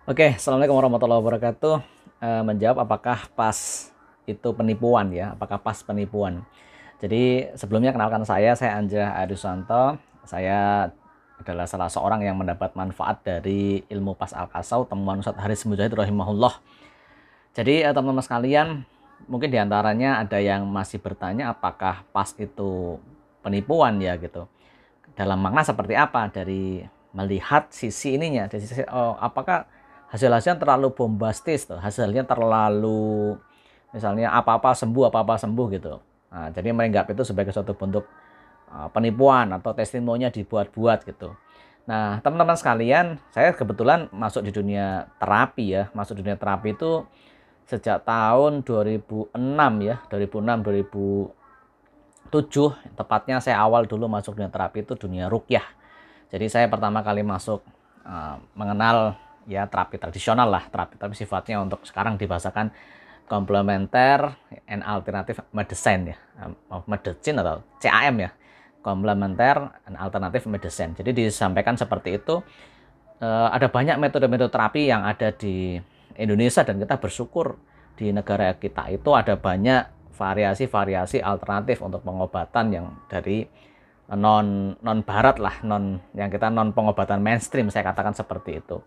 Oke, assalamualaikum warahmatullahi wabarakatuh. Menjawab apakah PAS itu penipuan ya? Apakah PAS penipuan? Jadi sebelumnya kenalkan saya Anja Adusanto. Saya adalah salah seorang yang mendapat manfaat dari ilmu PAS Al-Kasau, temuan Ustadz Haris Mujahid rahimahullah. Jadi teman-teman sekalian, mungkin diantaranya ada yang masih bertanya apakah PAS itu penipuan ya gitu. Dalam makna seperti apa dari melihat sisi ininya, dari sisi apakah hasil-hasilnya terlalu bombastis tuh, hasilnya terlalu misalnya apa-apa sembuh gitu. Nah, jadi menganggap itu sebagai suatu bentuk penipuan atau testimoninya dibuat-buat gitu. Nah, teman-teman sekalian, saya kebetulan masuk di dunia terapi ya. Masuk dunia terapi itu sejak tahun 2006 ya, 2006 2007 tepatnya. Saya awal dulu masuk dunia terapi itu dunia rukyah. Jadi saya pertama kali masuk mengenal ya terapi tradisional lah, terapi tapi sifatnya untuk sekarang dibahasakan komplementer and alternative medicine ya, medicine atau CAM ya, komplementer and alternative medicine. Jadi disampaikan seperti itu. Ada banyak metode-metode terapi yang ada di Indonesia dan kita bersyukur di negara kita itu ada banyak variasi-variasi alternatif untuk pengobatan yang dari non barat lah, yang kita non pengobatan mainstream, saya katakan seperti itu.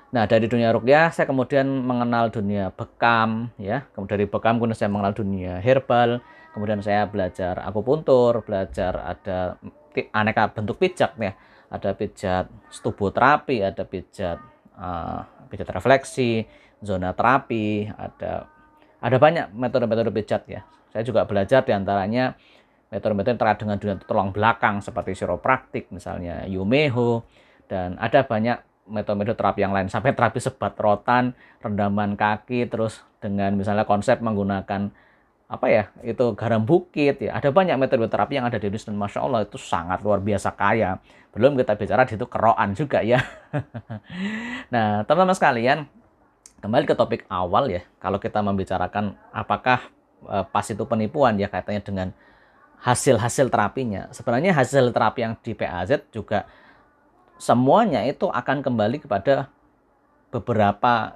Nah, dari dunia rukyah saya kemudian mengenal dunia bekam ya. Kemudian dari bekam kemudian saya mengenal dunia herbal. Kemudian saya belajar akupuntur, belajar ada aneka bentuk pijat ya. Ada pijat stuboterapi, ada pijat refleksi, zona terapi, ada banyak metode-metode pijat ya. Saya juga belajar diantaranya metode-metode yang terkait dengan dunia tulang belakang seperti chiropraktik misalnya, Yumeho, dan ada banyak metode-metode terapi yang lain sampai terapi sebat rotan, rendaman kaki, terus dengan misalnya konsep menggunakan apa ya itu garam bukit ya. Ada banyak metode terapi yang ada di Indonesia dan masya Allah itu sangat luar biasa kaya. Belum kita bicara di itu keroan juga ya. Nah, teman-teman sekalian, kembali ke topik awal ya. Kalau kita membicarakan apakah PAS itu penipuan ya kaitannya dengan hasil-hasil terapinya. Sebenarnya hasil terapi yang di PAZ juga semuanya itu akan kembali kepada beberapa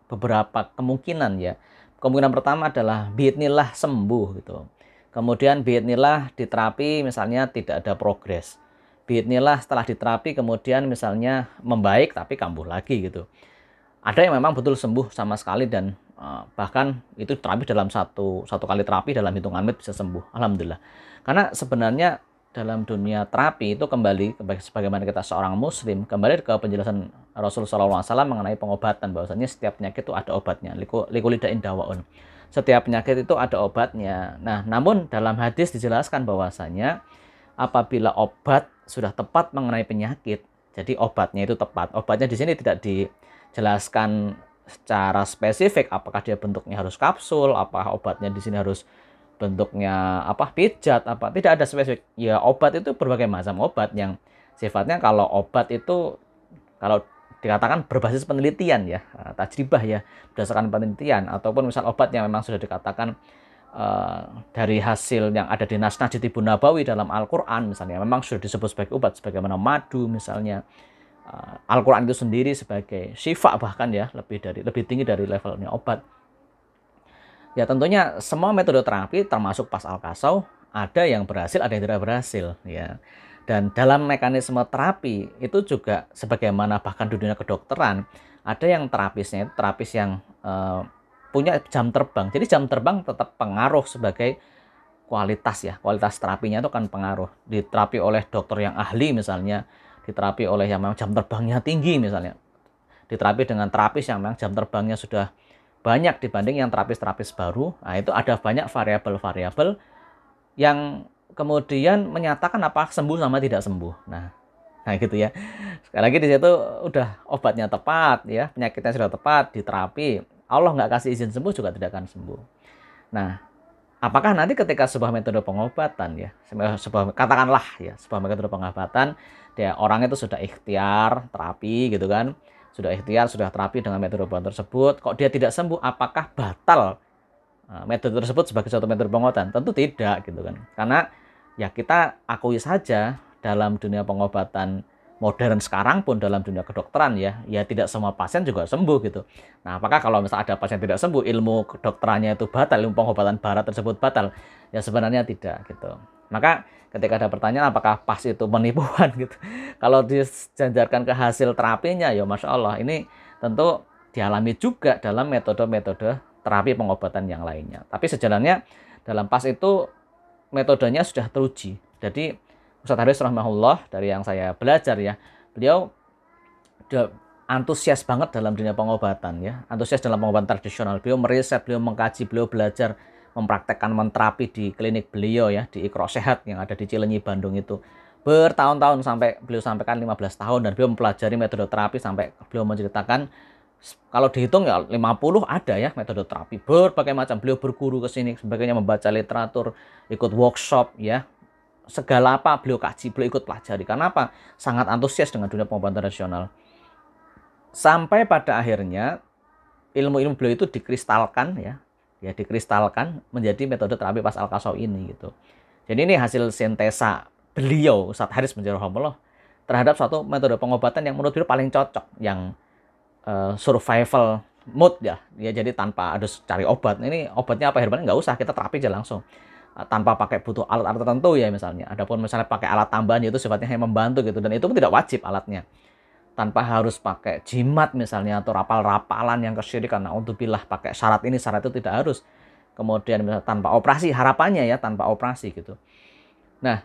beberapa kemungkinan ya. Kemungkinan pertama adalah biidnillah sembuh gitu. Kemudian biidnillah di terapi misalnya tidak ada progres. Biidnillah setelah diterapi kemudian misalnya membaik tapi kambuh lagi gitu. Ada yang memang betul sembuh sama sekali dan bahkan itu terapi dalam satu kali terapi dalam hitungan menit bisa sembuh. Alhamdulillah. Karena sebenarnya dalam dunia terapi itu kembali sebagaimana kita seorang muslim, kembali ke penjelasan Rasulullah SAW mengenai pengobatan, bahwasanya setiap penyakit itu ada obatnya. Likulida'in dawaun. Setiap penyakit itu ada obatnya. Nah, namun dalam hadis dijelaskan bahwasanya apabila obat sudah tepat mengenai penyakit, jadi obatnya itu tepat. Obatnya di sini tidak dijelaskan secara spesifik apakah dia bentuknya harus kapsul, apakah obatnya di sini harus bentuknya pijat, tidak ada spesifik ya. Obat itu berbagai macam obat yang sifatnya kalau obat itu kalau dikatakan berbasis penelitian ya, tajribah ya, berdasarkan penelitian, ataupun misal obat yang memang sudah dikatakan dari hasil yang ada di nas-nas di Tibun Nabawi dalam Al-Quran misalnya memang sudah disebut sebagai obat, sebagaimana madu misalnya. Al-Quran itu sendiri sebagai syifa bahkan ya, lebih tinggi dari levelnya obat. Ya tentunya semua metode terapi termasuk PAS Al-Kasau ada yang berhasil, ada yang tidak berhasil ya. Dan dalam mekanisme terapi itu juga sebagaimana bahkan di dunia kedokteran ada yang terapisnya itu terapis yang punya jam terbang. Jadi jam terbang tetap pengaruh sebagai kualitas ya. Kualitas terapinya itu kan pengaruh. Diterapi oleh dokter yang ahli misalnya, diterapi oleh yang memang jam terbangnya tinggi misalnya. Diterapi dengan terapis yang memang jam terbangnya sudah banyak dibanding yang terapis-terapis baru. Nah, itu ada banyak variabel-variabel yang kemudian menyatakan apa sembuh sama tidak sembuh. Nah gitu ya. Sekali lagi di situ udah obatnya tepat ya, penyakitnya sudah tepat, diterapi, Allah nggak kasih izin sembuh juga tidak akan sembuh. Nah, apakah nanti ketika sebuah metode pengobatan ya, katakanlah ya, sebuah metode pengobatan, dia orang itu sudah ikhtiar terapi gitu kan, sudah ikhtiar, sudah terapi dengan metode pengobatan tersebut, kok dia tidak sembuh, apakah batal metode tersebut sebagai suatu metode pengobatan? Tentu tidak gitu kan. Karena ya kita akui saja dalam dunia pengobatan modern sekarang pun dalam dunia kedokteran ya tidak semua pasien juga sembuh gitu. Nah, apakah kalau misalnya ada pasien tidak sembuh, ilmu kedokterannya itu batal, ilmu pengobatan barat tersebut batal? Ya sebenarnya tidak gitu. Maka ketika ada pertanyaan apakah PAS itu penipuan gitu, kalau dijanjarkan ke hasil terapinya, ya Masya Allah, ini tentu dialami juga dalam metode-metode terapi pengobatan yang lainnya. Tapi sejalannya dalam PAS itu metodenya sudah teruji. Jadi Ustadz Haris rahimahullah, dari yang saya belajar ya, beliau udah antusias banget dalam dunia pengobatan ya, antusias dalam pengobatan tradisional. Beliau meriset, beliau mengkaji, beliau belajar mempraktekkan menterapi di klinik beliau ya, di Ikro Sehat yang ada di Cilenyi, Bandung itu. Bertahun-tahun, sampai beliau sampaikan 15 tahun, dan beliau mempelajari metode terapi sampai beliau menceritakan kalau dihitung ya 50 ada ya metode terapi berbagai macam. Beliau berguru ke sini sebagainya, membaca literatur, ikut workshop ya, segala apa beliau kaji, beliau ikut pelajari. Karena apa? Sangat antusias dengan dunia pengobatan tradisional. Sampai pada akhirnya ilmu-ilmu beliau itu dikristalkan ya dikristalkan menjadi metode terapi PAS Al-Qassawi ini gitu. Jadi ini hasil sintesa beliau Ustadz Haris rahimahullah terhadap suatu metode pengobatan yang menurut beliau paling cocok, yang survival mode ya. Jadi tanpa harus cari obat. Ini obatnya apa, herbalnya nggak usah, kita terapi aja langsung. Tanpa pakai butuh alat-alat tertentu ya misalnya. Adapun misalnya pakai alat tambahan itu sifatnya hanya membantu gitu, dan itu pun tidak wajib alatnya. Tanpa harus pakai jimat misalnya atau rapal-rapalan yang kesyirikan. Nah, untuk bilah pakai syarat ini syarat itu tidak harus. Kemudian misalnya tanpa operasi, harapannya ya tanpa operasi gitu. Nah,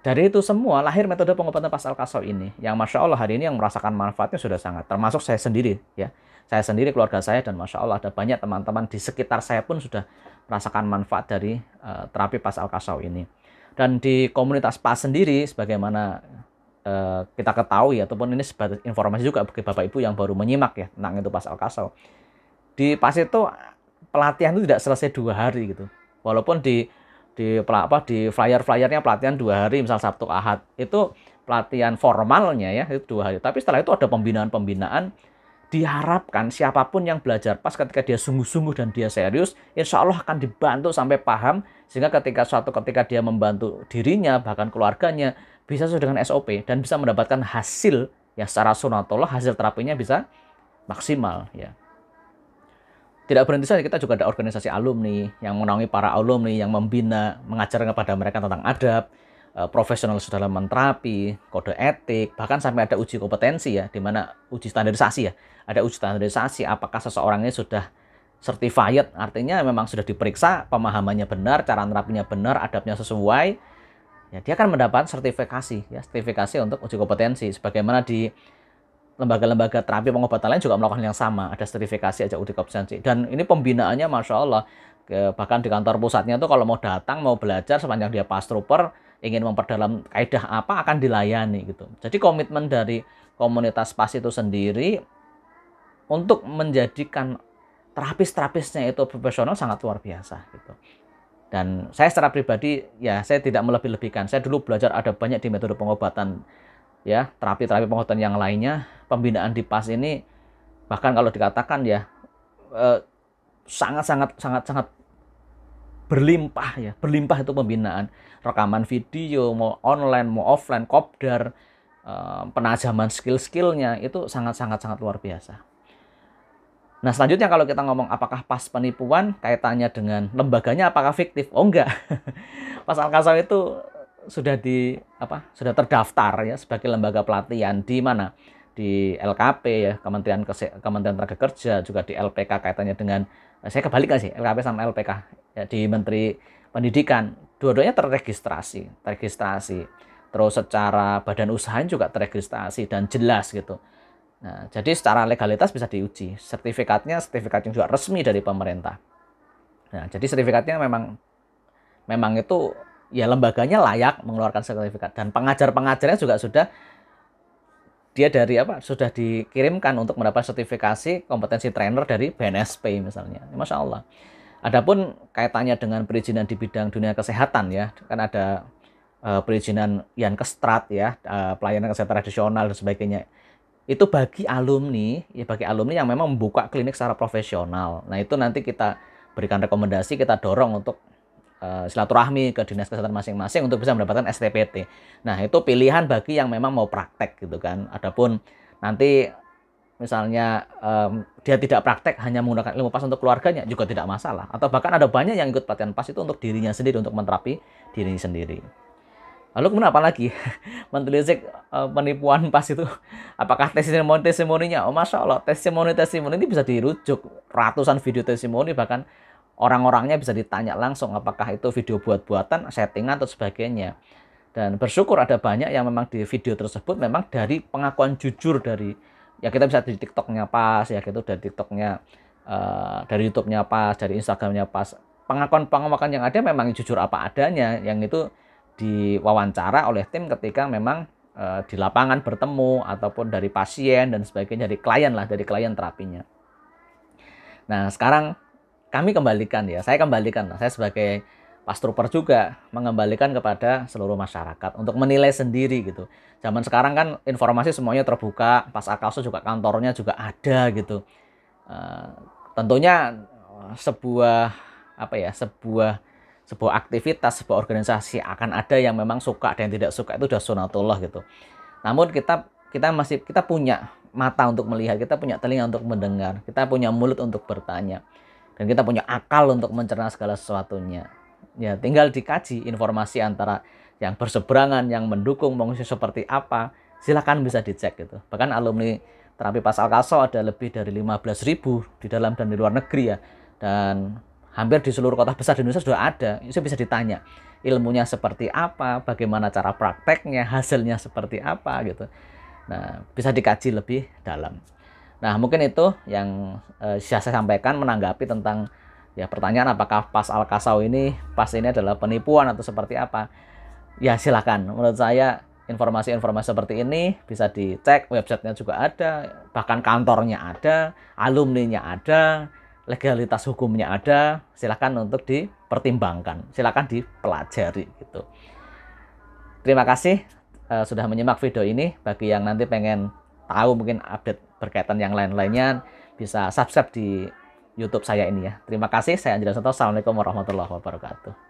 dari itu semua lahir metode pengobatan PAS Al-Qassawi ini, yang Masya Allah hari ini yang merasakan manfaatnya sudah sangat, termasuk saya sendiri ya. Saya sendiri, keluarga saya, dan Masya Allah ada banyak teman-teman di sekitar saya pun sudah merasakan manfaat dari terapi PAS Al-Qassawi ini. Dan di komunitas PAS sendiri, sebagaimana kita ketahui, ataupun ini sebagai informasi juga bagi Bapak Ibu yang baru menyimak ya tentang itu PAS Al-Qassawi. Di PAS itu pelatihan itu tidak selesai 2 hari gitu. Walaupun di flyer-flyernya pelatihan 2 hari, misal Sabtu Ahad, itu pelatihan formalnya ya itu 2 hari. Tapi setelah itu ada pembinaan-pembinaan. Diharapkan siapapun yang belajar PAS ketika dia sungguh-sungguh dan dia serius, insya Allah akan dibantu sampai paham, sehingga ketika dia membantu dirinya bahkan keluarganya bisa sesuai dengan SOP dan bisa mendapatkan hasil ya secara sunatullah, hasil terapinya bisa maksimal ya. Tidak berhenti saja, kita juga ada organisasi alumni yang menaungi para alumni, yang membina, mengajar kepada mereka tentang adab, profesional dalam menterapi, kode etik, bahkan sampai ada uji kompetensi ya, di mana uji standarisasi ya. Ada uji standarisasi apakah seseorang ini sudah certified, artinya memang sudah diperiksa, pemahamannya benar, cara terapinya benar, adabnya sesuai. Ya, dia akan mendapat sertifikasi ya, sertifikasi untuk uji kompetensi. Sebagaimana di lembaga-lembaga terapi pengobatan lain juga melakukan yang sama, ada sertifikasi, ada uji kompetensi. Dan ini pembinaannya Masya Allah, bahkan di kantor pusatnya tuh kalau mau datang, mau belajar, sepanjang dia PAS Trooper, ingin memperdalam kaidah apa, akan dilayani gitu. Jadi komitmen dari komunitas PAS itu sendiri untuk menjadikan terapis-terapisnya itu profesional sangat luar biasa gitu. Dan saya secara pribadi ya, saya tidak melebih-lebihkan. Saya dulu belajar ada banyak di metode pengobatan ya, terapi-terapi pengobatan yang lainnya. Pembinaan di PAS ini bahkan kalau dikatakan ya sangat berlimpah ya, berlimpah itu pembinaan, rekaman video, mau online mau offline, kopdar, penajaman skill-skillnya itu sangat luar biasa. Nah, selanjutnya kalau kita ngomong apakah PAS penipuan, kaitannya dengan lembaganya apakah fiktif? Oh enggak. PAS Al-Qassawi itu sudah sudah terdaftar ya sebagai lembaga pelatihan di mana? Di LKP ya, Kementerian Tenaga Kerja, juga di LPK, kaitannya dengan, saya kebalik nggak sih, LKP sama LPK ya, di Menteri Pendidikan, dua-duanya terregistrasi. Terus secara badan usaha juga terregistrasi dan jelas gitu. Nah, jadi secara legalitas bisa diuji. Sertifikat yang juga resmi dari pemerintah. Nah, jadi sertifikatnya memang itu ya, lembaganya layak mengeluarkan sertifikat, dan pengajar-pengajarnya juga sudah sudah dikirimkan untuk mendapat sertifikasi kompetensi trainer dari BNSP misalnya. Masya Allah. Adapun kaitannya dengan perizinan di bidang dunia kesehatan ya, kan ada perizinan Yankestrat ya, pelayanan kesehatan tradisional dan sebagainya. Itu bagi alumni yang memang membuka klinik secara profesional. Nah, itu nanti kita berikan rekomendasi, kita dorong untuk silaturahmi ke dinas kesehatan masing-masing untuk bisa mendapatkan STPT. Nah, itu pilihan bagi yang memang mau praktek gitu kan. Adapun nanti misalnya dia tidak praktek hanya menggunakan ilmu PAS untuk keluarganya juga tidak masalah. Atau bahkan ada banyak yang ikut pelatihan PAS itu untuk dirinya sendiri, untuk menterapi dirinya sendiri. Lalu kemudian apa lagi? Mentelisik penipuan PAS itu, apakah testimoninya? Oh, Masya Allah, testimoni ini bisa dirujuk. Ratusan video testimoni, bahkan orang-orangnya bisa ditanya langsung apakah itu video buat-buatan, settingan, atau sebagainya. Dan bersyukur ada banyak yang memang di video tersebut memang dari pengakuan jujur dari, ya kita bisa di TikToknya PAS, ya gitu, dari TikToknya, dari YouTube-nya PAS, dari Instagram-nya PAS. Pengakuan yang ada memang jujur apa adanya, yang itu diwawancara oleh tim ketika memang di lapangan bertemu, ataupun dari pasien dan sebagainya, dari klien lah, dari klien terapinya. Nah, sekarang saya kembalikan, saya sebagai PAS Trooper juga mengembalikan kepada seluruh masyarakat untuk menilai sendiri gitu. Zaman sekarang kan informasi semuanya terbuka, PAS Alkalso juga kantornya juga ada gitu. Tentunya sebuah aktivitas, sebuah organisasi akan ada yang memang suka dan tidak suka, itu udah sunatullah gitu. Namun kita punya mata untuk melihat, kita punya telinga untuk mendengar, kita punya mulut untuk bertanya, dan kita punya akal untuk mencerna segala sesuatunya. Ya, tinggal dikaji informasi antara yang berseberangan, yang mendukung, mengusir seperti apa, silakan bisa dicek gitu. Bahkan alumni terapi PAS Alkalso ada lebih dari 15.000 di dalam dan di luar negeri ya. Dan hampir di seluruh kota besar di Indonesia sudah ada. Itu bisa ditanya ilmunya seperti apa, bagaimana cara prakteknya, hasilnya seperti apa gitu. Nah, bisa dikaji lebih dalam. Nah, mungkin itu yang saya sampaikan menanggapi tentang ya pertanyaan apakah PAS Alkalso ini adalah penipuan atau seperti apa. Ya silakan. Menurut saya informasi-informasi seperti ini bisa dicek, websitenya juga ada, bahkan kantornya ada, alumninya ada, legalitas hukumnya ada. Silakan untuk dipertimbangkan, silakan dipelajari gitu. Terima kasih sudah menyimak video ini. Bagi yang nanti pengen tahu mungkin update berkaitan yang lain-lainnya, bisa subscribe di YouTube saya ini ya. Terima kasih, saya Anjir Santo. Assalamualaikum warahmatullahi wabarakatuh.